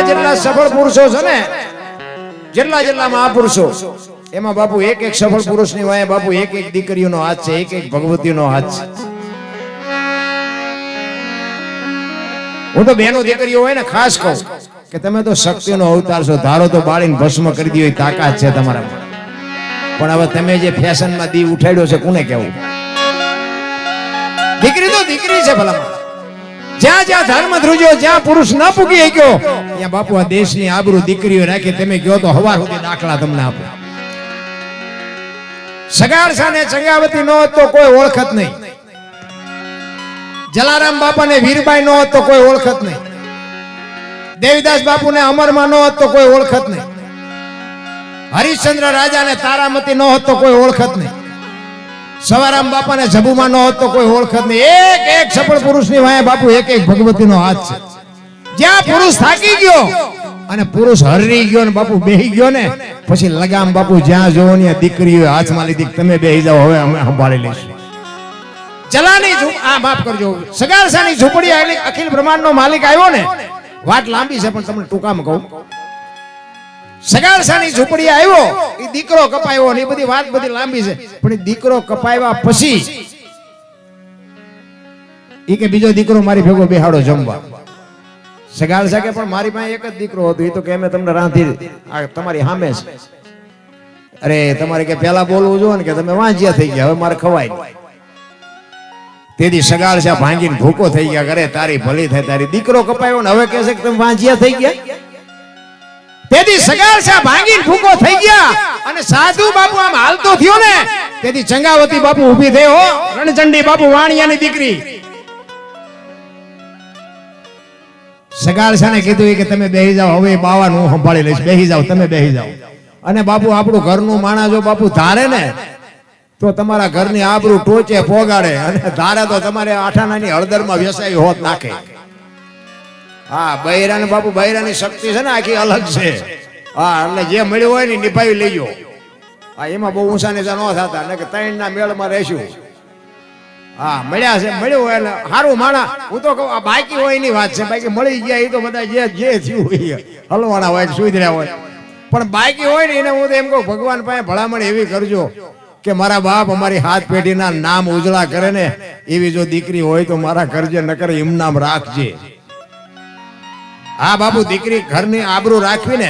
જેટલા સફળ પુરુષો છે ને, જેટલા મહાપુરુષો, એમાં બાપુ એક સફળ પુરુષની વાય બાપુ એક દીકરીઓનો હાથ છે, એક ભગવતીનો હાથ છે. હું તો બહેનો દીકરીઓ હોય ને ખાસ કહું કે તમે તો શક્તિનો અવતાર છો, ધારો તો બાળીને ભસ્મ કરી દો એ તાકાત છે તમારામાં. પણ હવે તમે જે ફેશનમાં દી ઉઠાડ્યો છે કોને કહેવું? દીકરી તો દીકરી છે ભલામાં. જ્યાં જ્યાં ધર્મ ધ્રુજ્યો, જ્યાં પુરુષ ન પૂગી ગયો, ત્યાં બાપુ આ દેશની આબરૂ દીકરીઓ રાખી. તમે કહો તો હવાર સુધી દાખલા તમને આપો. સગાળસા ને ચંગાવતી નો તો કોઈ ઓળખત નહીં. જલારામ બાપા ને વીરબાઈ નો તો કોઈ ઓળખત નહીં. દેવીદાસ બાપુ ને અમરમાં નો તો કોઈ ઓળખત નહીં. હરિશ્ચંદ્ર રાજા ને તારામતી નો તો કોઈ ઓળખત નહીં. સવારામ બાપા ને જબુમાં નો તો કોઈ ઓળખત નહીં. એક સફળ પુરુષની વાય બાપુ એક ભગવતીનો હાથ છે. જ્યાં પુરુષ થાકી ગયો અને પુરુષ હરી ગયો ને બાપુ બેહી ગયો ને, પછી લગામ બાપુ જ્યાં જોવો ને દીકરીઓ હાથમાં લીધી. તમે બેહી જાઓ, હવે અમે સંભાળી લઈશું. જલાની માફ કરજો, સગાળસાની ઝૂંપડી અખિલ બ્રહ્માંડનો માલિક આવ્યો ને, વાત લાંબી છે પણ તમને ટૂંકામાં કહું. સગાળસાની ઝૂંપડી આવ્યો, એ દીકરો કપાયો ને એ બધી વાત બધી લાંબી છે. પણ એ દીકરો કપાવ્યા પછી એ કે બીજો દીકરો મારી ભેગો બેહાડો જમવા. સગાળસા કે પણ મારી પાસે એક જ દીકરો હતો, એ તો કે અમે તમને રાંધી તમારી સામે છે. અરે તમારે કે પેલા બોલવું જો ને કે તમે વાંજ્યા થઈ ગયા, હવે મારે ખવાય. તેથી સગાળસા ભાંગીને ભૂકો થઈ ગયા. કરે તારી ભલી થાય, તારી દીકરો કપાયો ને હવે કહે છે કે તમે વાંજ્યા થઈ ગયા. તેથી સગાળસા ભાંગીને ભૂકો થઈ ગયા અને સાધુ બાપુ આમ હાલતો થયો ને, તેથી ચંગાવતી બાપુ ઊભી થઈ. હો રણચંડી બાપુ વાણિયાની દીકરી. સગાળસાને કીધું કે તમે બેહી જાઓ, હવે બાવાનું હું સંભાળી લઈશ, બેહી જાઓ, તમે બેહી જાઓ. અને બાપુ આપણું ઘરનું માણસ જો બાપુ ધારે ને તો તમારા ઘરની આબરૂ ટોચે પોગાડે, અને ધારે તો તમારે આઠાનાની હળદરમાં વેસાઈ હોત નાખે. હા, બૈરાને બાપુ બૈરાની શક્તિ છે ને આખી અલગ છે. હા, એટલે જે મળ્યું હોય ને નિભાવી લેજો. હા, એમાં બહુ ઊંચા નીચા ન થતા, ને કે ત્રણના મેળમાં રહેશું. હા, મળ્યા છે, મળ્યું હોય એટલે સારું માણા. હું તો કહું આ બાકી હોય એની વાત છે, બાકી મળી ગયા એ તો બધા જે થયું હોય હલવાના હોય, સુધર્યા હોય. પણ બાકી હોય ને એને હું તો એમ કહું ભગવાન પાસે ભલામણ એવી કરજો કે મારા બાપ અમારી હાથ પેઢીના નામ ઉજળા કરે ને, એવી જો દીકરી હોય તો મારા કરજે, ન કરે એમ નામ રાખજે. હા બાપુ, દીકરી ઘરની આબરૂ રાખવી ને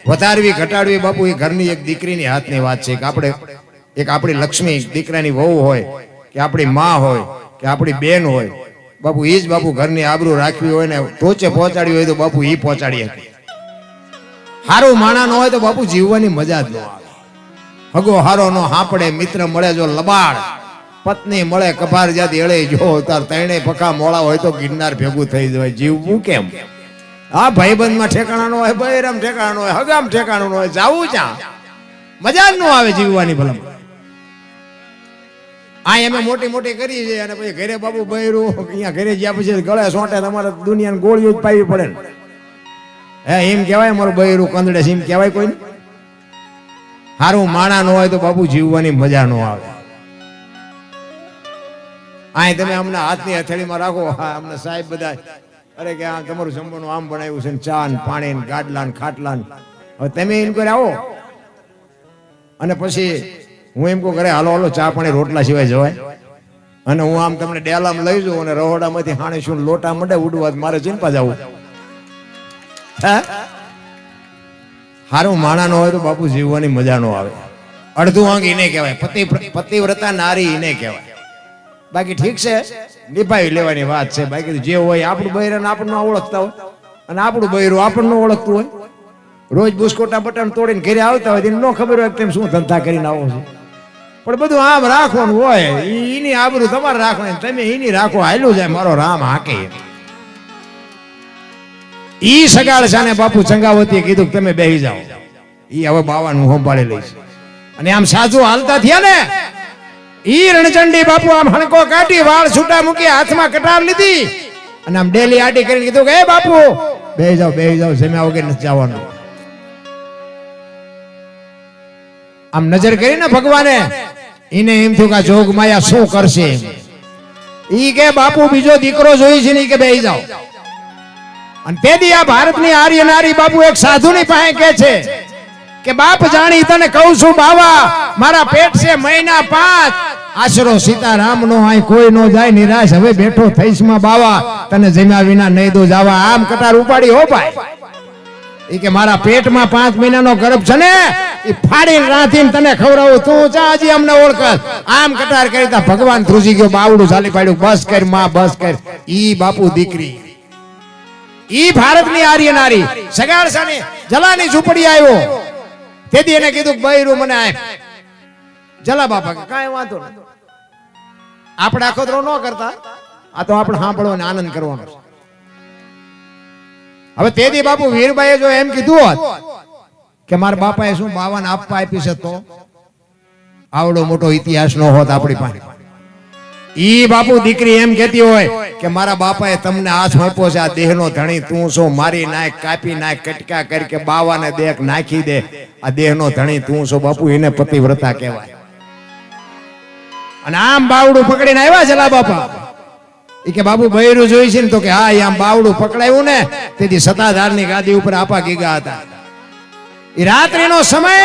વધારવી ઘટાડવી બાપુ એ ઘરની એક દીકરીની હાથની વાત છે. એક આપણી લક્ષ્મી દીકરાની વહુ હોય કે આપણી માં હોય કે આપણી બેન હોય, બાપુ એ જ બાપુ ઘરની આબરૂ રાખવી હોય ને ટોચે પહોંચાડવી હોય તો બાપુ એ પહોંચાડી શકે. હારું માણા ન હોય તો બાપુ જીવવાની મજા જ ન આવે. હગો હારો નો હાંપડે, મિત્ર મળે જો લબાડ, પત્ની મળે કપાર જાતિ એળે જો તાર તૈણે પખા મોળા હોય તો ગિરનાર ભેગું થઈ જવાય. જીવવું કેમ? હા, ભાઈબંધમાં ઠેકાણા નો હોય, બૈરામ ઠેકાણા નો હોય, હગામ ઠેકાણું નો હોય, જાવું ક્યાં? મજા જ ન આવે જીવવાની. ભલા આ અમે મોટી મોટી કરી છે અને પછી ઘરે બાપુ બૈરું અહીંયા ઘરે જ્યાં પછી ગળે સોંટે તમારે દુનિયાની ગોળીઓ જ પાવી પડે ને. હે એમ કહેવાય મારું બૈરું કંદડે છે એમ કહેવાય કોઈ? હારું માણા ન હોય તો બાપુ જીવવાની મજા ન આવે. આ તમે અમને હાથની હથેળીમાં રાખો. હા, અમને સાહેબ બધા અરે કે આ તમારું જમવાનું આમ બનાવ્યું છે, ચા ને પાણી ને ગાડલા ને ખાટલા. હવે તમે એમ કરી આવો અને પછી હું એમ કહું ઘરે હાલો હાલો ચા પાણી રોટલા સિવાય જવાય? અને હું આમ તમને ડેલામાં લઈ જાઉં અને રહોડામાંથી હાણે શું લોટા મંડે ઉડવા, મારે ચિંતા જવું. હે, હારું માણા ન હોય તો બાપુ જીવવાની મજા ન આવે. અડધું અંગ એને કહેવાય, પતિવ્રતા નારી એને કહેવાય. બાકી ઠીક છે, નિભાવી લેવાની વાત છે. બાકી જે હોય આપણું બૈરાને આપણને ઓળખતા હોય અને આપણું બૈરું આપણને ઓળખતું હોય. રોજ બુસ્કોટા બટન તોડીને ઘરે આવતા હોય એને ન ખબર હોય તેમ શું ધંધા કરીને આવો છો. પણ બધું આમ રાખવાનું હોય, એની આબરૂ તમારે રાખવાની, તમે એની રાખો, હાલ્યું જાય મારો રામ હાકે. ઈ સગાળસાને બાપુ ચંગાવતીએ કીધું તમે બેહી જાઓ, ઈ હવે બાવાનું સંભાળી લઈશ. અને આમ સાજુ હાલતા થયા ને, ઈ રણચંડી બાપુ આમ હણકો કાઢી વાળ છૂટા મૂકી હાથમાં કટાર લીધી અને આમ ડેલી આડી કરીને કીધું કે એ બાપુ બેહી જાઓ, જમ્યા વગર નથી જવાનું. આમ નજર કરી ને ભગવાને, એને એમ થયું કે જોગ માયા શું કરશે. ઈ કે બાપુ બીજો દીકરો જોઈ છે ને, કે બેહી જાઓ. અને તેથી આ ભારતની આર્ય નારી બાપુ એક સાધુની પાસે કહે છે કે બાપ જાણી તને કહું છું બાવા, મારા પેટ છે મહિના 5, આશરો સીતારામ નો આય કોઈ નો જાય નિરાશ, હવે બેઠો થઈશ માં બાવા, તને જમ્યા વિના નહીં દો જાવા. આમ કટાર ઉપાડી હો ભાઈ, એ કે મારા પેટમાં 5 મહિનાનો ગર્ભ છે ને, એ ફાડીને રાંધીને તને ખવડાવું, તું જા હજી અમને ઓળખ. આમ કટાર કરી તા ભગવાન ધ્રુજી ગયો, બાવડું ચાલી પાડ્યું, બસ કર માં બસ કર. ઈ બાપુ દીકરી, ઈ ભારતની આર્ય નારી સગાડસાની જલાની ઝૂંપડી આવ્યો. તેથી એને કીધું બૈરું મને આપ. જલા બાપા કે કાંઈ વાંધો નહીં, આપણે આખોતરો ન કરતા, આ તો આપણે સાંભળવાનો આનંદ કરવાનો. હવે તેથી બાપુ વીરબાઈએ જો એમ કીધું હોત કે મારા બાપાએ શું બાવાને આપવા આપી છે, તો આવડો મોટો ઇતિહાસ નો હોત આપણી પાસે. ઈ બાપુ દીકરી એમ કહેતી હોય કે મારા બાપાએ તમને હાથ આપ્યો છે, આ દેહનો ધણી તું છો, મારી નાખ કાપી નાખ, કટકા કરી કે બાવાને દેખ નાખી દે, આ દેહનો ધણી તું છો. બાપુ એને પતિવ્રતા કહેવાય. અને આમ બાવડું પકડીને આવ્યા જલા બાપા. એ કે બાપુ બૈરું જોઈ છે ને, તો કે હા, આમ બાવડું પકડાયું ને, તેથી સત્તાધારની ગાદી ઉપર આપા ગીગા હતા. એ રાત્રિનો સમય,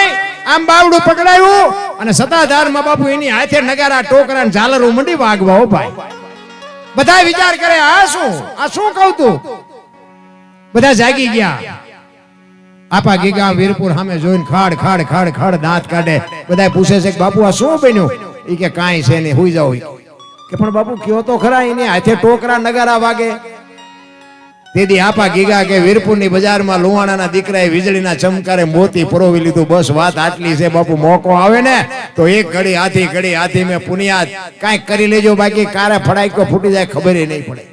આમ બાવડું પકડાયું અને સત્તાધારમાં બાપુ એની હાથે નગારા ટોકરા ને ઝાલરું મંડી વાગવા. હો ભાઈ, બધા વિચાર કરે આ શું કહું તું. બધા જાગી ગયા. આપા ગીગા વીરપુર સામે જોઈને ખાડ ખાડ ખાડ ખાડ દાંત કાઢે. બધા પૂછે છે કે બાપુ આ શું બન્યું? એ કે કાંઈ છે નહીં, હુઈ જાઓ. કે પણ બાપુ કયો તો ખરા, એની હાથે ટોકરા નગારા વાગે. તેથી આપા ગીગા કે વીરપુરની બજારમાં લુવાણાના દીકરાએ વીજળીના ચમકારે મોતી પરોવી લીધું. બસ વાત આટલી છે બાપુ, મોકો આવે ને તો એક ઘડી હાથી મેં પુનિયાદ કાંઈક કરી લેજો, બાકી કારે ફડાઈકો ફૂટી જાય ખબર નહીં પડે.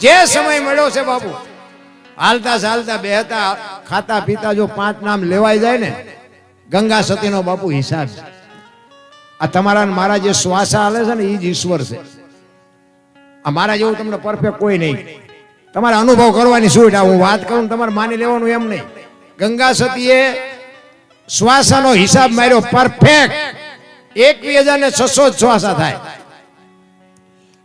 જે સમય મળ્યો છે બાપુ, હાલતા ચાલતા બેહતા ખાતા પીતા જો 5 નામ લેવાઈ જાય ને, ગંગા સતીનો બાપુ હિસાબ છે. આ તમારા મારા જે શ્વાસા હાલે છે ને, એ જ ઈશ્વર છે. આ મારા જેવું તમને પરફેક્ટ કોઈ નહીં. તમારે અનુભવ કરવાની છૂટ. હું વાત કરું તમારે માની લેવાનું એમ નહીં. ગંગા સતીએ શ્વાસાનો હિસાબ માર્યો પરફેક્ટ. 21,600 શ્વાસા થાય.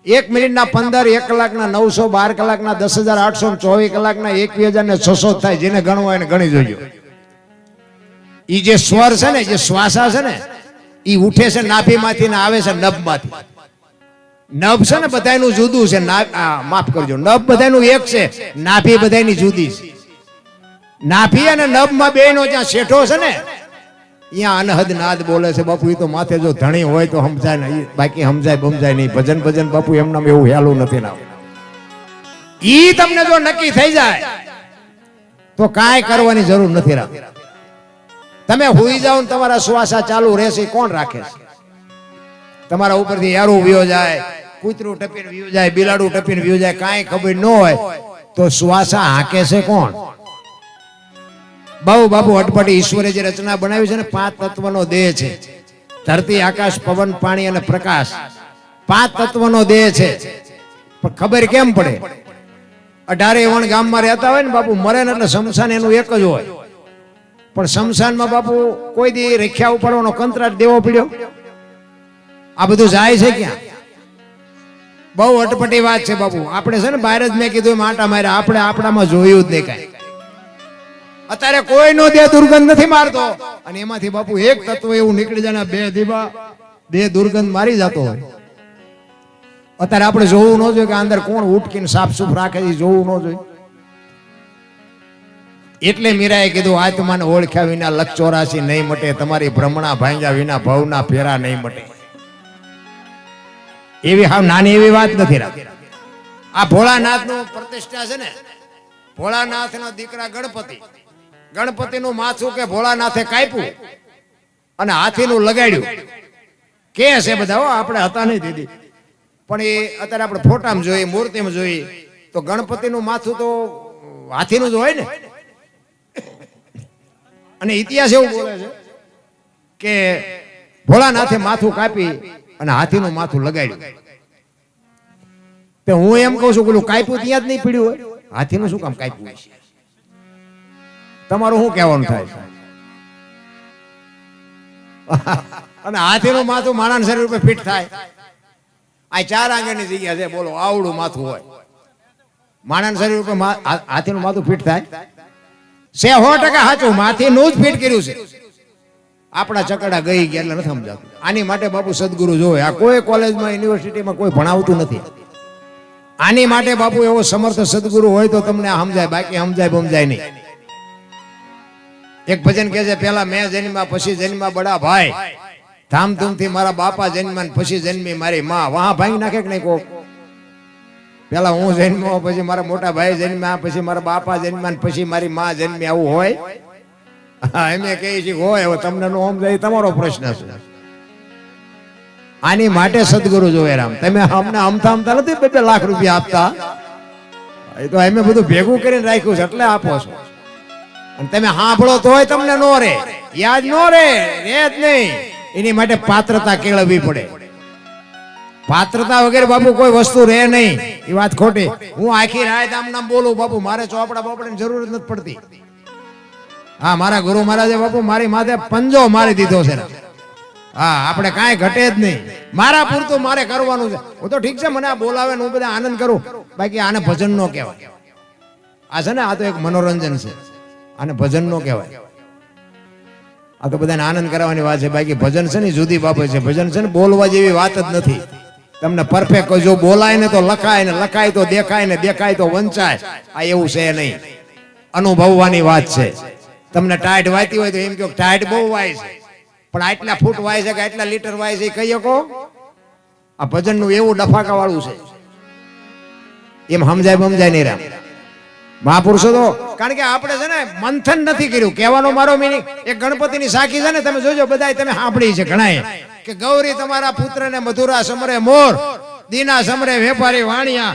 1 મિનિટના 15, 1 કલાકના 900, 12 કલાકના 10,824, કલાકના 21,600 થાય. જેને ગણવા એને ગણી જોજો. ઈ જે સ્વર છે ને, જે શ્વાસા છે ને, ઈ ઉઠે છે નાભીમાંથી ને આવે છે નભમાંથી. નભ છે ને બધાયનું જુદું છે, માફ કરજો, નભ બધાયનું એક છે, નાભી બધાયની જુદી છે. નાભી અને નભમાં બેયનો જ્યાં શેઠો છે ને, ત્યાં અનહદ નાદ બોલે છે બાપુ. એ તો માથે જો ધણી હોય તો સમજાય ને, બાકી સમજાય બમજાય નહીં. ભજન બાપુ એમનામ એવું હેલું નથી ના. ઈ તમને જો નક્કી થઈ જાય તો કાંઈ કરવાની જરૂર નથી રાખતી. તમે હુઈ જાઓ ને તમારા શ્વાસા ચાલુ રહેશે, કોણ રાખે છે? તમારા ઉપરથી યારું વ્યો જાય, કૂતરું ટપીને વ્યો જાય, બિલાડું ટપીને વ્યો જાય, કાંઈ ખબર ન હોય તો શ્વાસા હાકે છે કોણ? બહુ બાપુ અટપટી ઈશ્વરે જે રચના બનાવી છે ને, 5 તત્વનો દેહ છે. ધરતી, આકાશ, પવન, પાણી અને પ્રકાશ, 5 તત્વનો દેહ છે. પણ ખબર કેમ પડે? 18 વણ ગામમાં રહેતા હોય ને બાપુ, મરે ને એટલે શમશાન એનું એક જ હોય. પણ શમશાનમાં બાપુ કોઈ દી રખ્યા ઉપાડવાનો કંત્રાટ દેવો પડ્યો? આ બધું જાય છે ક્યાં? બહુ અટપટી વાત છે બાપુ. આપણે છે ને બહાર જ મેં કીધું આટા માર્યા, આપણે આપણામાં જોયું જ નહીં કાંઈ. અત્યારે કોઈનો દેહ દુર્ગંધ નથી મારતો, અને એમાંથી બાપુ એક તત્વ એવું નીકળી જાય, 2 દીવા દેહ દુર્ગંધ મારી જતો હોય. અત્યારે આપણે જોવું ન જોઈએ કે અંદર કોણ ઉટકીને સાફ સુફ રાખે છે, જોવું ન જોઈએ. એટલે મીરાએ કીધું આત્માને ઓળખ્યા વિના લખ 84 નહીં મટે, તમારી ભ્રમણા ભાંગ્યા વિના ભવના ફેરા નહીં મટે. એવી હાવ નાની એવી વાત નથી રાખી. આ ભોળાનાથનું પ્રતિષ્ઠા છે ને, ભોળાનાથના દીકરા ગણપતિનું માથું કે ભોળાનાથે કાપ્યું અને હાથીનું લગાડ્યું કે છે બધા. આપણે હતા નહીં દીદી, પણ એ અત્યારે આપણે ફોટામાં જોઈએ, મૂર્તિમાં જોઈએ તો ગણપતિનું માથું તો હાથીનું જ હોય ને. અને ઇતિહાસ એવું બોલે છે કે ભોળાનાથે માથું કાપી અને હાથીનું માથું લગાડ્યું. તો હું એમ કહું છું કે કાપ્યું ત્યાં જ નહીં પીડ્યું હોય, હાથીનું શું કામ કાપ્યું છે? તમારું શું કહેવાનું થાય? અને હાથીનું માથું માણસ શરીર ઉપર ફિટ થાય? આ 4 આંગળની જગ્યા છે, બોલો આવડું માથું હોય. માણસ શરીર ઉપર હાથીનું માથું ફિટ થાય છે 100% સાચું, માથીનું જ ફિટ કર્યું છે. આપણા ચકડા ગઈ ગયા એટલે નથી સમજાતું. આની માટે બાપુ સદગુરુ જોવે. આ કોઈ કોલેજમાં યુનિવર્સિટીમાં કોઈ ભણાવતું નથી. આની માટે બાપુ એવો સમર્થ સદગુરુ હોય તો તમને આ સમજાય, બાકી સમજાય નહીં. એક ભજન કહે છે, પેલા મેં જન્મ્યા પછી જન્મ્યા બડા ભાઈ, ધામધૂમથી મારા બાપા જન્મ્યા પછી જન્મી મારી માં. વાહ ભાંગી નાખે કે નહીં કોક? પેલા હું જન્મ્યો પછી મારા મોટા ભાઈ જન્મ્યા પછી મારા બાપા જન્મ્યા પછી મારી માં જન્મી, આવું હોય? હા, એમ કહે છે હોય. હવે તમને નો સમજાય તમારો પ્રશ્ન છે. આની માટે સદગુરુ જોવે રામ. તમે અમને અમથા નથી 2 લાખ રૂપિયા આપતા, એ તો અમે બધું ભેગું કરીને રાખ્યું છે એટલે આપો છો. અને તમે સાંભળો તોય તમને નો રે, યાદ નો રે જ નહીં. એની માટે પાત્રતા કેળવવી પડે. પાત્રતા વગેરે બાપુ કોઈ વસ્તુ રહે નહીં. એ વાત ખોટી. હું આખી રાત આમ નામ બોલું બાપુ, મારે ચોપડા બોપડાની જરૂર જ નથી પડતી. હા, મારા ગુરુ મહારાજે બાપુ મારી માથે પંજો મારી દીધો છે. હા, આપણે કાંઈ ઘટે જ નહીં. મારા પૂરતું મારે કરવાનું છે. હું તો ઠીક છે, મને આ બોલાવે ને હું બધા આનંદ કરું, બાકી આને ભજન નો કહેવાય. આ છે ને, આ તો એક મનોરંજન છે, આને ભજન નો કહેવાય. આ તો બધાને આનંદ કરાવવાની વાત છે, બાકી ભજન છે ને જુદી બાબત છે. ભજન છે ને બોલવા જેવી વાત જ નથી. તમને પરફેક્ટ જો બોલાય ને તો લખાય, ને લખાય તો દેખાય, ને દેખાય તો વંચાય. આ એવું છે નહીં, અનુભવવાની વાત છે. તમને ટાઈટ વાતી હોય તો એમ કહો ટાઈટ બહુ વાય છે, પણ આટલા ફૂટ વાય છે કે આટલા લીટર વાય છે કહી શકો? આ ભજન નું એવું ડફાકા વાળું છે, એમ સમજાય નહીં રામ. મહાપુરુષો તો, કારણ કે આપણે છે ને મંથન નથી કર્યું. કહેવાનો મારો મિનિંગ, એક ગણપતિની સાખી છે ને, તમે જોજો બધા તમે સાંભળી છે ઘણાએ, કે ગૌરી તમારા પુત્રને મધુરા સમરે મોર, દીના સમરે વેપારી વાણિયા,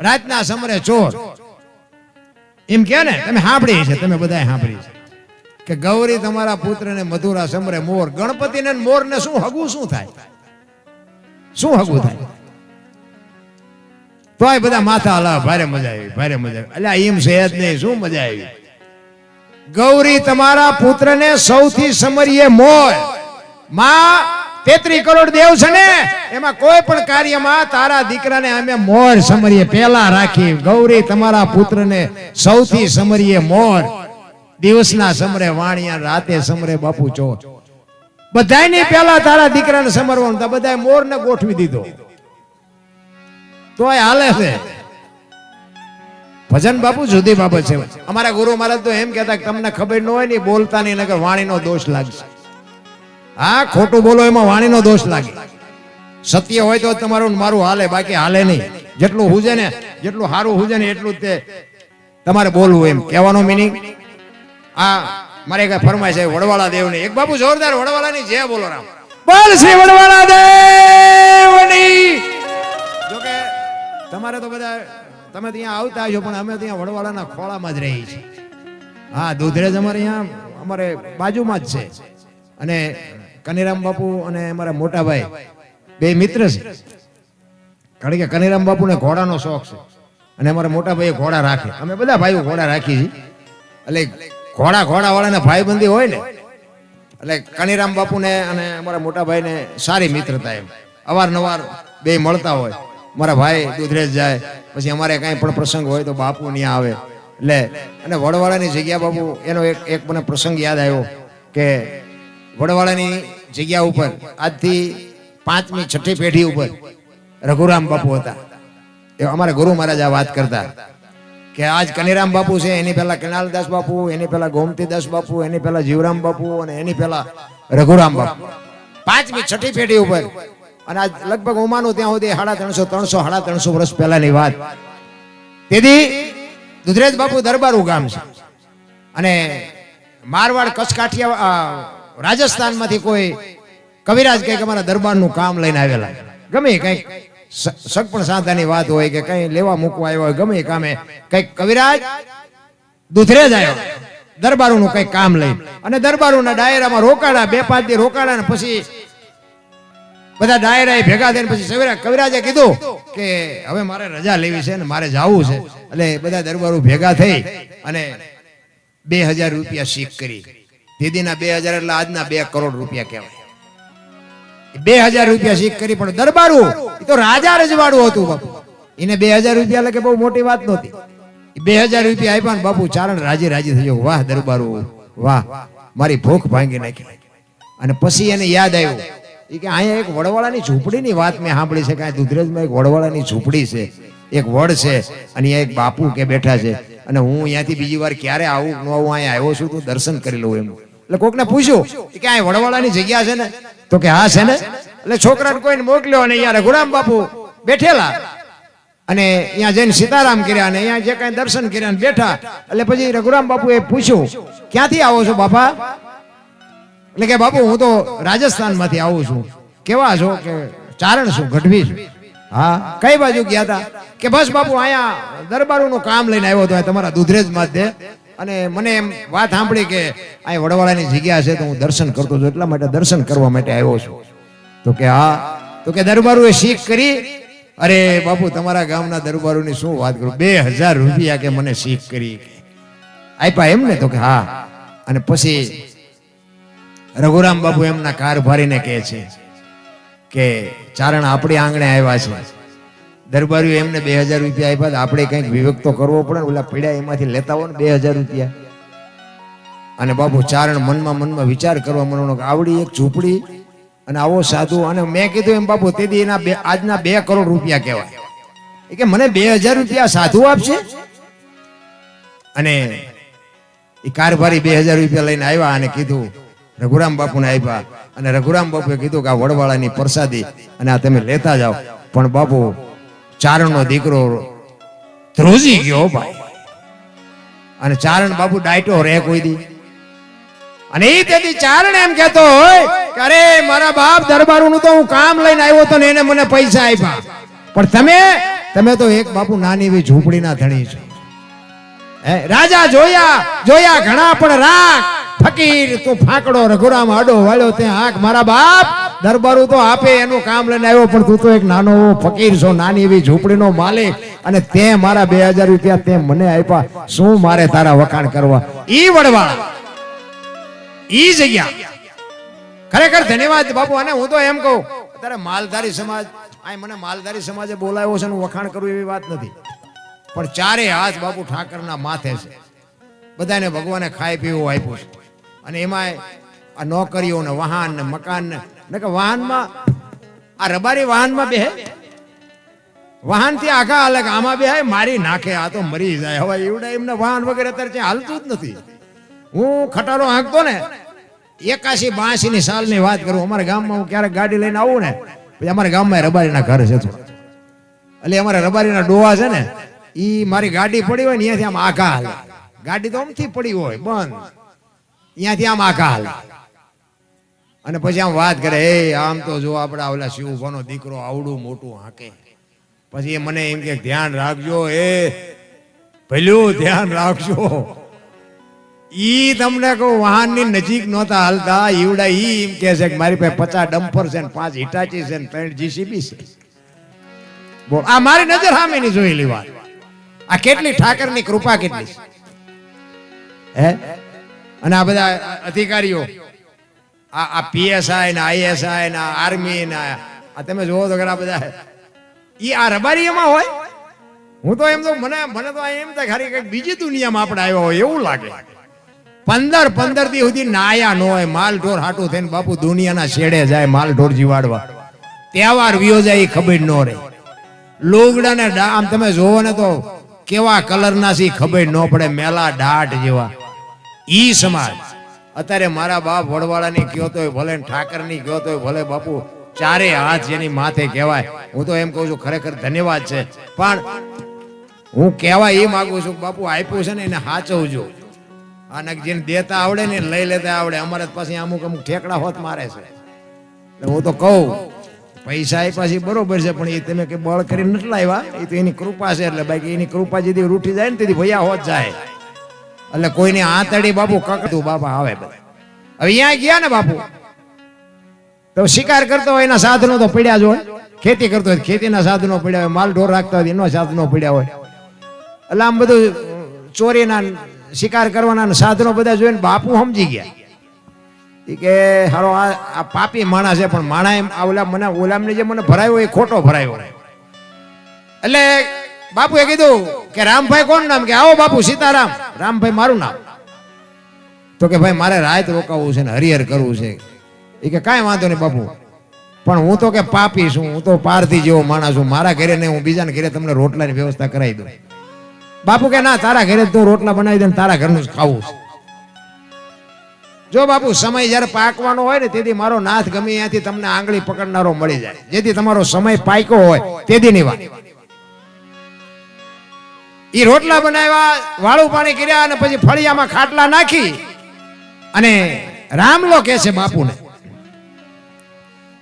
રાતના સમરે ચોર. એમ કે ને, તમે સાંભળી છે, તમે બધાએ સાંભળી છે કે ગૌરી તમારા પુત્રને મધુરા સમરે મોર. ગણપતિને મોર ને શું હગું શું થાય? શું હગું થાય? તોય બધા માથા હલા, ભારે મજા આવી, ભારે મજા આવી. અલ્યા એમ છે જ નહીં, શું મજા આવી? ગૌરી તમારા પુત્રને સૌથી સમરીએ મોર. માં 33 કરોડ દેવ છે ને, એમાં કોઈ પણ કાર્યમાં તારા દીકરાને અમે મોર સમરીએ પેલા રાખી. ગૌરી તમારા પુત્રને સૌથી સમરીએ મોર, દિવસના સમરે વાણિયા, રાતે સમરે બાપુ ચોર. બધાયની પેલા તારા દીકરાને સમરવાનું, તો બધાય મોરને ગોઠવી દીધો. તોય હાલે છે ભજન બાપુ, જુદી બાબત છે. અમારા ગુરુ મહારાજ તો એમ કહેતા કે તમને ખબર ન હોય ને બોલતા નહીં, નકર વાણીનો દોષ લાગશે. હા, ખોટું બોલો એમાં વાણીનો દોષ લાગે. સત્ય હોય તો તમારું મારું હાલે, બાકી હાલે નહીં. જેટલું હુજે ને, જેટલું સારું હુજે ને એટલું જ તે તમારે બોલવું. એમ કહેવાનો મિનિંગ. આ મારે કઈ ફરમાય છે વડવાળા દેવની. એક બાપુ જોરદાર વડવાળાની જય બોલો રામ. બોલ શ્રી વડવાળા દેવની. જોકે તમારે તો બધા તમે ત્યાં આવતા છો, પણ અમે ત્યાં વડવાળાના ખોળામાં જ રહી છીએ. હા, દુધરેજ અમારે અહીંયા અમારે બાજુમાં જ છે. અને કનીરામ બાપુ અને અમારા મોટા ભાઈ બે મિત્ર છે. કારણ કે કનીરામ બાપુ ને ઘોડાનો શોખ છે, અને અમારા મોટા ભાઈ ઘોડા રાખે. અમે બધા ભાઈઓ ઘોડા રાખી છીએ. એટલે ઘોડા વાળાને ભાઈબંધી હોય ને, એટલે કનીરામ બાપુ ને અને અમારા મોટા ભાઈ ને સારી મિત્રતા. એમ અવારનવાર બે મળતા હોય. મારા ભાઈ દુધરેજ જાય, પછી અમારે કઈ પણ પ્રસંગ હોય તો બાપુ ત્યાં આવે. એટલે અને વડવાળાની જગ્યા બાપુ, એનો એક મને પ્રસંગ યાદ આવ્યો કે વડવાળાની જગ્યા ઉપર આજથી 5મી 6ઠી પેઢી ઉપર રઘુરામ બાપુ હતા. એ અમારા ગુરુ મહારાજ આ વાત કરતા કે આજ કનીરામ બાપુ છે, એની પહેલા કેનાલદાસ બાપુ, એની પહેલા ગોમતીદાસ બાપુ, એની પહેલા જીવરામ બાપુ, અને એની પહેલા રઘુરામ બાપુ. 5મી 6ઠી પેઢી ઉપર. અને આજ લગભગ હું માનું ત્યાં સુધી 350 વર્ષ પહેલાની વાત. તેથી દુધરેજ બાપુ દરબારું ગામ છે. અને મારવાડ, કચ્છ, કાઠિયા, રાજસ્થાનમાંથી કોઈ કવિરાજ કંઈક અમારા દરબારનું કામ લઈને આવેલા. ગમે કંઈક સગપણ સાંધાની વાત હોય કે કઈ લેવા મૂકવા આવ્યા હોય, ગમે કામે કંઈક કવિરાજ દુધરેજ આવ્યો દરબારોનું કંઈક કામ લઈ. અને દરબારોના ડાયરામાં રોકાડા, 2-5 દી રોકાડા. ને પછી બધા ડાયરા ભેગા થઈને પછી સવેરા કવિરાજે કીધું કે હવે મારે રજા લેવી છે ને મારે જવું છે. એટલે બધા દરબારો ભેગા થઈ અને 2000 રૂપિયા શીખ કરી. દીદીના 2000 એટલે આજના 2 કરોડ રૂપિયા કહેવાય. 2000 રૂપિયા શીખ કરી. પણ દરબારું એ તો રાજા રજવાડું હતું બાપુ, એને 2000 રૂપિયા એટલે કે બહુ મોટી વાત નહોતી. 2000 રૂપિયા આપ્યા ને બાપુ ચારણ રાજી રાજી થઈ ગયો. વાહ દરબારું વાહ, મારી ભૂખ ભાંગી નાખી. અને પછી એને યાદ આવ્યું કે અહીંયા એક વડવાળાની ઝૂંપડીની વાત મેં સાંભળી છે કે દુધરેજમાં એક વડવાળાની ઝૂંપડી છે, એક વડ છે, અને અહીંયા એક બાપુ કે બેઠા છે, અને હું અહીંયાથી બીજી વાર ક્યારે આવું ન આવું અહીંયા આવ્યો છું તો દર્શન કરી લઉં એમ. એટલે કોકને પૂછ્યું કે આ વડવાળાની જગ્યા છે ને? તો કે હા છે ને. એટલે છોકરાને કોઈને મોકલ્યો અને અહીંયા રઘુરામ બાપુ બેઠેલા અને અહીંયા જઈને સીતારામ કર્યા અને અહીંયા જે કાંઈ દર્શન કર્યા ને બેઠા. એટલે પછી રઘુરામ બાપુએ પૂછ્યું ક્યાંથી આવો છો બાપા? એટલે કે બાપુ હું તો રાજસ્થાન માંથી આવું છું. કેવા છો? કે ચારણ છું, ગઢવી છું. હા, કઈ બાજુ ગયા હતા? કે બસ બાપુ અહીંયા દરબારોનું કામ લઈને આવ્યો હતો તમારા દુધરેજમાં જ, અને મને એમ વાત સાંભળી કે અહીં વડવાળાની જગ્યા છે તો હું દર્શન કરતો છું, એટલા માટે દર્શન કરવા માટે આવ્યો છું. તો કે હા. તો કે દરબારોએ શીખ કરી? અરે બાપુ તમારા ગામના દરબારોની શું વાત કરું, 2000 રૂપિયા કે મને શીખ કરી આપ્યા એમ ને? તો કે હા. અને પછી રઘુરામ બાપુ એમના કારભારીને કહે છે કે ચારણ આપણી આંગણે આવ્યા છે, દરબારીઓ એમને 2000 રૂપિયા આપ્યા, આપણે કંઈક વિવેક તો કરવો પડે ને, ઓલા પીડ્યા એમાંથી લેતા હોય ને 2000 રૂપિયા. અને બાપુ ચારણ મનમાં વિચાર કરવા માંડ્યો કે આવડી એક ઝૂંપડી અને આવો સાધુ. અને મેં કીધું એમ બાપુ તેથી એના આજના 2 કરોડ રૂપિયા કહેવાય. કે મને 2000 રૂપિયા સાધુ આપશે? અને એ કારભારી 2000 રૂપિયા લઈને આવ્યા અને કીધું રઘુરામ બાપુને આપ્યા. અને રઘુરામ બાપુએ કીધું કે આ વડવાળાની પ્રસાદી અને આ તમે લેતા જાઓ. પણ બાપુ ચારણનો દીકરો ધ્રુજી ગયો ભાઈ, અને ચારણ બાપુ ડાયટો રે કોઈ દી. અને એ તેથી ચારણ એમ કહેતો હોય કે અરે મારા બાપ દરબારોનું તો હું કામ લઈને આવ્યો તો ને એને મને પૈસા આપ્યા, પણ તમે તો એક બાપુ નાની એવી ઝૂંપડીના ધણી છો. રાજા જોયા ઘણા પણ રાખ ફકીર તું ફાંકડો. રઘુરામ આડો વાળ્યો ત્યાં આંખ. મારા બાપ દરબારું તો આપે એનું કામ લઈને આવ્યો, પણ તું તો એક નાનો ફકીર છો, નાની એવી ઝૂંપડીનો માલિક, અને તે મારા 2000 રૂપિયા તે મને આપ્યા. શું મારે તારા વખાણ કરવા? ઈ વડવાળા ઈ જગ્યા ખરેખર ધન્યવાદ બાપુ. અને હું તો એમ કહું અત્યારે માલધારી સમાજ મને માલધારી સમાજે બોલાવ્યો છે, વખાણ કરવું એવી વાત નથી, પણ ચારે હાથ બાપુ ઠાકરના માથે છે. બધાને ભગવાને ખાઈ પીવું આપ્યું છે, અને એમાં આ નોકરીઓ ને વાહન ને મકાન ને કે વાહનમાં આ રબારી વાહનમાં બેહે, વાહન થી આખા અલગ આમાં બેહાય મારી નાખે, આ તો મરી જાય. હવે એવડા એમને વાહન વગેરે અત્યારે ત્યાં હાલતું જ નથી. હું ખટારો હાંકતો ને 81-82 ની સાલની વાત કરું. અમારા ગામમાં હું ક્યારેક ગાડી લઈને આવું ને, પછી અમારા ગામમાં રબારીના ઘર છે, એટલે અમારા રબારીના ડોવા છે ને, ઈ મારી ગાડી પડી હોય ને અહીંયાથી આમ આખા હાલે. ગાડી તો આમથી પડી હોય બંધ, અહીંયાથી આમ આખા હાલે. અને પછી આમ વાત કરે, એ આમ તો જો આપડા ઓલા શિવભાનો દીકરો આવડું મોટું હાકે. પછી મને એમ કે ધ્યાન રાખજો, એ ભલું ધ્યાન રાખજો. ઈ તમને કહું વાહનની નજીક નહોતા હાલતા. ઈવડા ઈ એમ કે છે કે મારી પાસે 50 ડમ્પર છે ને 5 હિટાચી છે ને 3 જીસીબી છે. બોલ, આ મારી નજર સામેની જોયેલી વાત. આ કેટલી ઠાકરની કૃપા કેટલી છે. અને આ બધા અધિકારીઓ આ પીએસઆઈ ને આઈએસઆઈ ને આર્મી ને આ તમે જોવો તો ઘણા બધા ઈ આ રબારી એમાં હોય. હું તો એમ તો મને તો એમ થાય ખરી કઈક બીજી દુનિયામાં આપણે આવ્યા હોય એવું લાગે. 15 દી સુધી નાયા ન હોય, માલ ઢોર હાટું થઈને બાપુ દુનિયાના શેડે જાય માલ ઢોર જીવાડવા. તહેવાર વિયો જાય ખબર ન રહે. લુગડા ને આમ તમે જોવો ને તો કેવા કલરના સી ખબર ન પડે, મેલા ડાઢ જેવા. ઈ સમાજ અત્યારે મારા બાપ વડવાળાની કયો તો ભલે ઠાકરની કયો તો ભલે બાપુ ચારે હાથ જેની માથે કહેવાય. હું તો એમ કહું છું ખરેખર ધન્યવાદ છે, પણ હું કહેવા એ માંગુ છું બાપુ આપ્યું છે ને એને સાચવજો. આને જેને દેતા આવડે ને લઈ લેતા આવડે. અમારે પાસે અમુક ઠેકડા હોત મારે છે. એટલે હું તો કહું પૈસા આપ્યા છે બરોબર છે, પણ એ તમે કે બળ કરીને નથી લાવ્યા, એ તો એની કૃપા છે. એટલે બાકી એની કૃપા જેથી રૂઠી જાય ને તેથી ભૈયા હોત જાય. એટલે કોઈને આંતડી બાપુ કકડતું બાપા આવે. હવે અહીંયા ગયા ને બાપુ તો શિકાર કરતો હોય એના સાધનો તો પડ્યા જ હોય, ખેતી કરતો હોય ખેતીના સાધનો પડ્યા હોય, માલ ઢોર રાખતા હોય એના સાધનો પડ્યા હોય. એટલે આમ બધું ચોરીના શિકાર કરવાના સાધનો બધા જોઈને બાપુ સમજી ગયા કે હારો આ પાપી માણસ છે, પણ માણા એમ ઓલામને જે મને ભરાયો એ ખોટો ભરાયો. એટલે બાપુએ કીધું કે રામભાઈ કોણ નામ? કે આવો બાપુ સીતારામ. રામભાઈ મારું નામ. તો કે ભાઈ મારે રાત રોકાવું છે ને હરિહર કરવું છે. એ કે કાંઈ વાંધો નહીં બાપુ, પણ હું તો કે પાપી છું, હું તો પારધી જેવો માણસ છું, મારા ઘરે નહીં, હું બીજાના ઘરે તમને રોટલાની વ્યવસ્થા કરાવી દઉં. બાપુ કે ના, તારા ઘરે તો રોટલા બનાવી દે, તારા ઘરનું જ ખાવું છે. જો બાપુ સમય જયારે પાકવાનો હોય ને તેથી મારો નાથ ગમે ત્યાંથી તમને આંગળી પકડનારો મળી જાય, જેથી તમારો સમય પાક્યો હોય તેથી ની વાત. ઈ રોટલા બનાવ્યા, વાળું પાણી કર્યા અને પછી ફળિયામાં ખાટલા નાખી અને રામલો કહે છે બાપુને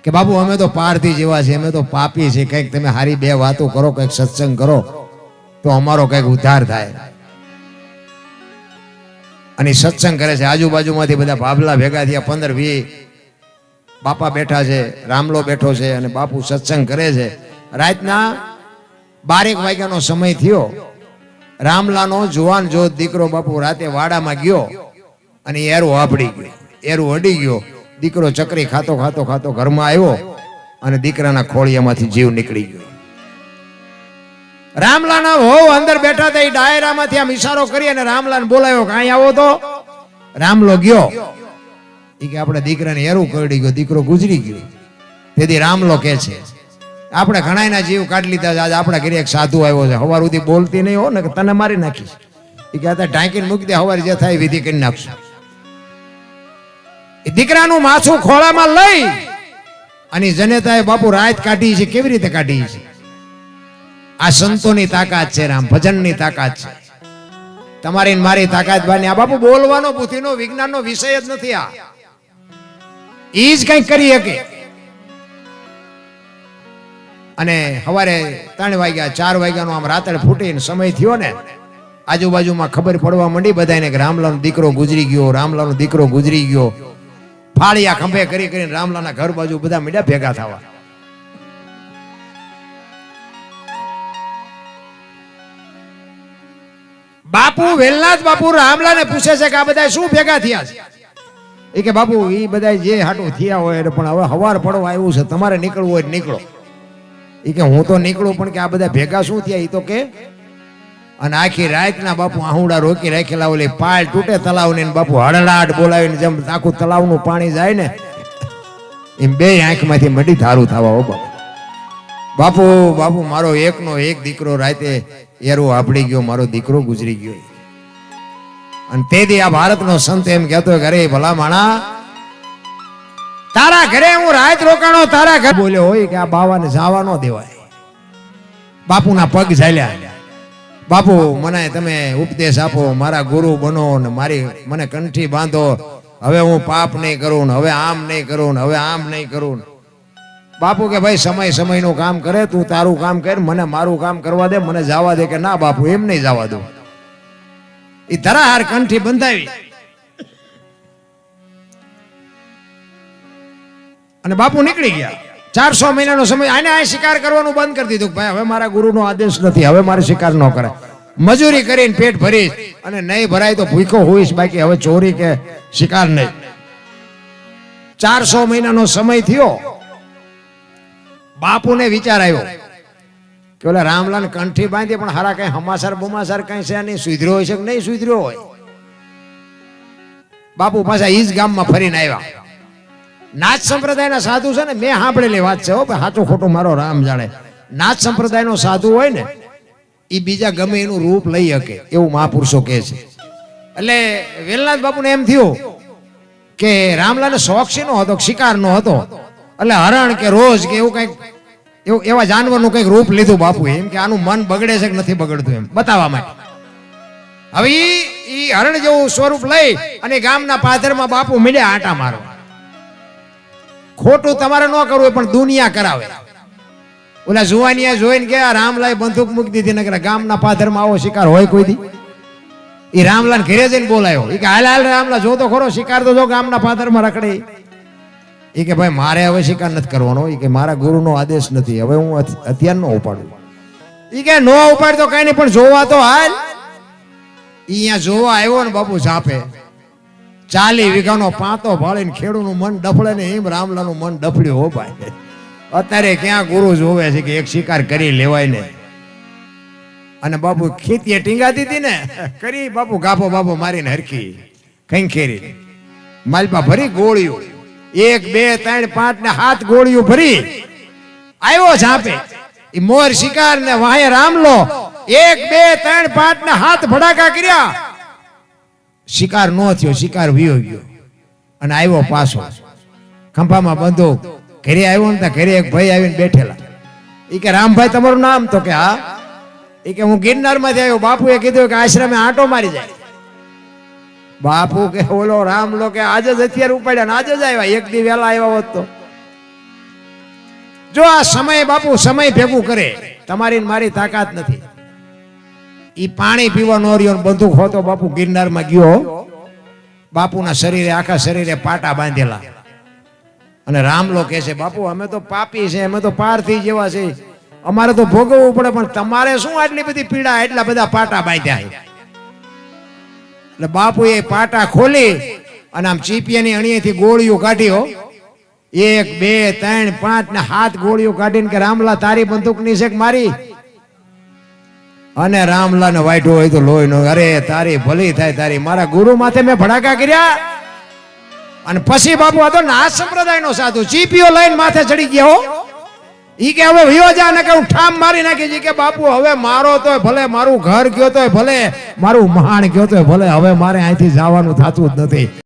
કે બાપુ અમે તો પારધી જેવા છે, અમે તો પાપી છે, કંઈક તમે હારી બે વાતો કરો, કંઈક સત્સંગ કરો તો અમારો કંઈક ઉદ્ધાર થાય. અને સત્સંગ કરે છે. આજુબાજુમાંથી બધા ભાભલા ભેગા થયા, 15-20 બાપા બેઠા છે, રામલો બેઠો છે અને બાપુ સત્સંગ કરે છે. રાતના 12 વાગ્યાનો સમય થયો. રામલાનો જુવાન જોત દીકરો બાપુ રાતે વાડામાં ગયો અને એરું આપડી ગયો, એરું અડી ગયો. દીકરો ચકરી ખાતો ખાતો ખાતો ઘરમાં આવ્યો અને દીકરાના ખોળિયામાંથી જીવ નીકળી ગયો. રામલાના વહુ અંદર બેઠા હતા, એ ડાયરામાંથી આમ ઈશારો કરી અને રામલાને બોલાવ્યો કે અહીં આવો. તો રામલો ગયો. એ કે આપણે દીકરાને એરું કરડી ગયો, દીકરો ગુજરી ગયો. તેથી રામલો કે છે આપણે ઘણાના જીવ કાઢી લીધા. આજ આપણા ઘરે એક સાધુ આવ્યો છે, હવાર સુધી બોલતી નહીં હો ને તને મારી નાખીશ. એ કે ઢાંકીને મૂકી દે, હવાર જે થાય વિધિ કરી નાખશું. એ દીકરાનું માથું ખોળામાં લઈ અને જનેતાએ બાપુ રાત કાઢી છે. કેવી રીતે કાઢી છે? આ સંતોની તાકાત છે, રામ ભજનની તાકાત છે. તમારી મારી તાકાત બાની. આ બાપુ બોલવાનો બુદ્ધિનો વિજ્ઞાનનો વિષય જ નથી. આ ઈ જ કંઈક કરી શકે. અને સવારે 3 વાગ્યા 4 વાગ્યાનો આમ રાતડે ફૂટીને સમય થયો ને, આજુબાજુમાં ખબર પડવા માંડી બધાને કે રામલાનો દીકરો ગુજરી ગયો, રામલાનો દીકરો ગુજરી ગયો. ફાળિયા ખંભે કરી કરીને રામલાના ઘર બાજુ બધા મીડિયા ભેગા થવા. બાપુ વેલનાથ બાપુ રામલાને પૂછે છે કે આ બધા શું ભેગા થયા છે? એ કે બાપુ એ બધા જે હાટું થયા હોય પણ હવે હવાર પડવા આવ્યું છે, તમારે નીકળવું હોય નીકળો. એ કે હું તો નીકળું પણ કે આ બધા ભેગા શું થયા? એ તો કે અને આખી રાતના બાપુ આહુડા રોકી રાખેલા, ઓલી પાળ તૂટે તલાવની, બાપુ હળડાટ બોલાવીને જેમ આખું તલાવનું પાણી જાય ને એમ બે આંખમાંથી મડી ધારું થવા. હો બાપુ બાપુ મારો એકનો એક દીકરો રાતે એરો આપડી ગયો, મારો દીકરો ગુજરી ગયો. અને તેથી આ ભારતનો સંત એમ કહેતો કે અરે ભલા માણા, તારા ઘરે હું રાત રોકાણો, તારા ઘરે બોલ્યો હોય કે આ બાવાને જવા ન દેવાય. બાપુના પગ ઝાલ્યા. બાપુ મને તમે ઉપદેશ આપો, મારા ગુરુ બનો ને મારી મને કંઠી બાંધો. હવે હું પાપ નહીં કરું ને, હવે આમ નહીં કરું ને, હવે આમ નહીં કરું. બાપુ કે ભાઈ સમય સમયનું કામ કરે, તું તારું કામ કર, મને મારું કામ કરવા દે, મને જવા દે. કે ના બાપુ એમ નહીં જવા દઉં. એ ધરાહાર કંઠી બંધાવી અને બાપુ નીકળી ગયા. 400 મહિનાનો સમય. આને આ શિકાર કરવાનું બંધ કરી દીધું. ભાઈ હવે મારા ગુરુનો આદેશ નથી, હવે મારે શિકાર ન કરે. મજૂરી કરીને પેટ ભરીશ અને નહીં ભરાય તો ભૂખો હોઈશ, બાકી હવે ચોરી કે શિકાર નહીં. 400 મહિનાનો સમય થયો. બાપુને વિચાર આવ્યો કે ઓલા રામલાલ કંઠી બાંધી પણ હારા કઈ હમાસર બમાસર કઈ છે નહીં, સુધર્યો હોય છે કે નહીં સુધર્યો હોય. બાપુ પાછા ઈ જ ગામમાં ફરીને આવ્યા. નાથ સંપ્રદાયના સાધુ છે ને, મેં સાંભળેલી વાત છે હો, સાચું ખોટું મારો રામ જાણે. નાથ સંપ્રદાયનો સાધુ હોય ને એ બીજા ગમે એનું રૂપ લઈ શકે એવું મહાપુરુષો કહે છે. એટલે વેલનાથ બાપુને એમ થયું કે રામલાલ શોખ શેનો હતો? શિકાર નો હતો. એટલે હરણ કે રોજ કે એવું કઈક એવા જાનવરનું કઈક રૂપ લીધું બાપુ. એમ કે આનું મન બગડે છે કે નથી બગડતું એમ બતાવવા માટે. હવે ઈ હરણ જેવું સ્વરૂપ લઈ અને ગામના પાદરમાં બાપુ મીડ્યા આટા મારવા. ખોટું તમારે ન કરવું પણ દુનિયા કરાવે. ઓલા જુવાનિયા જોઈને કે રામલાલ બંદૂક મૂકી દીધી ને ગામના પાદરમાં આવો શિકાર હોય કોઈ દી? એ રામલાલ ઘરે જઈને બોલાયો. એ કે હાલ હાલ રામલા જો તો ખરો શિકાર તો જો ગામના પાદરમાં રખડે. એ કે ભાઈ મારે હવે શિકાર નથી કરવાનો. એ કે મારા ગુરુનો આદેશ નથી, હવે હું હથિયાર ન ઉપાડું. એ કે નો ઉપાડ તો કઈ નહીં પણ જોવા તો હાલ. અહીંયા જોવા આવ્યો ને બાપુ ઝાપે 40 વીઘાનો પાતો ભાળીને ખેડૂનું મન ડફળે ને એમ રામલાનું મન ડફળ્યું. હો ભાઈ અત્યારે ક્યાં ગુરુ જોવે છે કે એક શિકાર કરી લેવાય ને. અને બાપુ ખેતીએ ટીંગાતી હતી ને કરી બાપુ ગાભો બાપો મારીને હરખી કંખેરી માલપા ભરી ગોળીઓ 1 2 3 5 ને 7 ગોળીઓ ભરી આવ્યો ઝાપે ઈ મોર શિકાર ને વાહે રામલો 1 2 3 5 ને 7 ભડાકા કર્યા શિકાર નો થયો શિકાર વિયો ગયો અને આવ્યો પાછો ખંભામાં બંદૂક ઘરે આવ્યો ને ઘરે એક ભાઈ આવીને બેઠેલા ઈ કે રામભાઈ તમારું નામ તો કે હા ઈ કે હું ગિરનાર માંથી આવ્યો બાપુએ કીધું કે આશ્રમે આંટો મારી જાય બાપુ કે ઓલો રામલો કે આજે જ હથિયાર ઉપાડ્યા ને આજે જ આવ્યા એક દી વહેલા આવ્યા હોત તો જો આ સમય બાપુ સમય ભેગું કરે તમારી ને મારી તાકાત નથી ઈ પાણી પીવા નો રહ્યો બંદૂક હોતો બાપુ ગિરનારમાં ગયો બાપુના શરીરે આખા શરીરે પાટા બાંધેલા અને રામલો કહે છે બાપુ અમે તો પાપી છે અમે તો પારથી જેવા છે અમારે તો ભોગવવું પડે પણ તમારે શું આટલી બધી પીડા એટલા બધા પાટા બાંધ્યા એટલે બાપુ એ પાટા ખોલી અને આમ ચીપિયાની અણીએથી ગોળીઓ કાઢ્યો 1 2 3 5 ને 7 ગોળીઓ કાઢીને કે રામલા તારી બંદૂકની છે કે મારી અને રામલા ને વાઢો હોય તો લોહી નો અરે તારી ભલી થાય તારી મારા ગુરુ માથે મેં ભડાકા કર્યા અને પછી બાપુ આ તો નાથ સંપ્રદાયનો સાધુ ચીપીઓ લઈને માથે ચડી ગયો ઈ કે હવે વિયો જા ને કે હું ઠામ મારી નાખી છે કે બાપુ હવે મારો તોય ભલે મારું ઘર ગયો તોય ભલે મારું મહાણ ગયો તોય ભલે હવે મારે અહીંથી જવાનું થતું જ નથી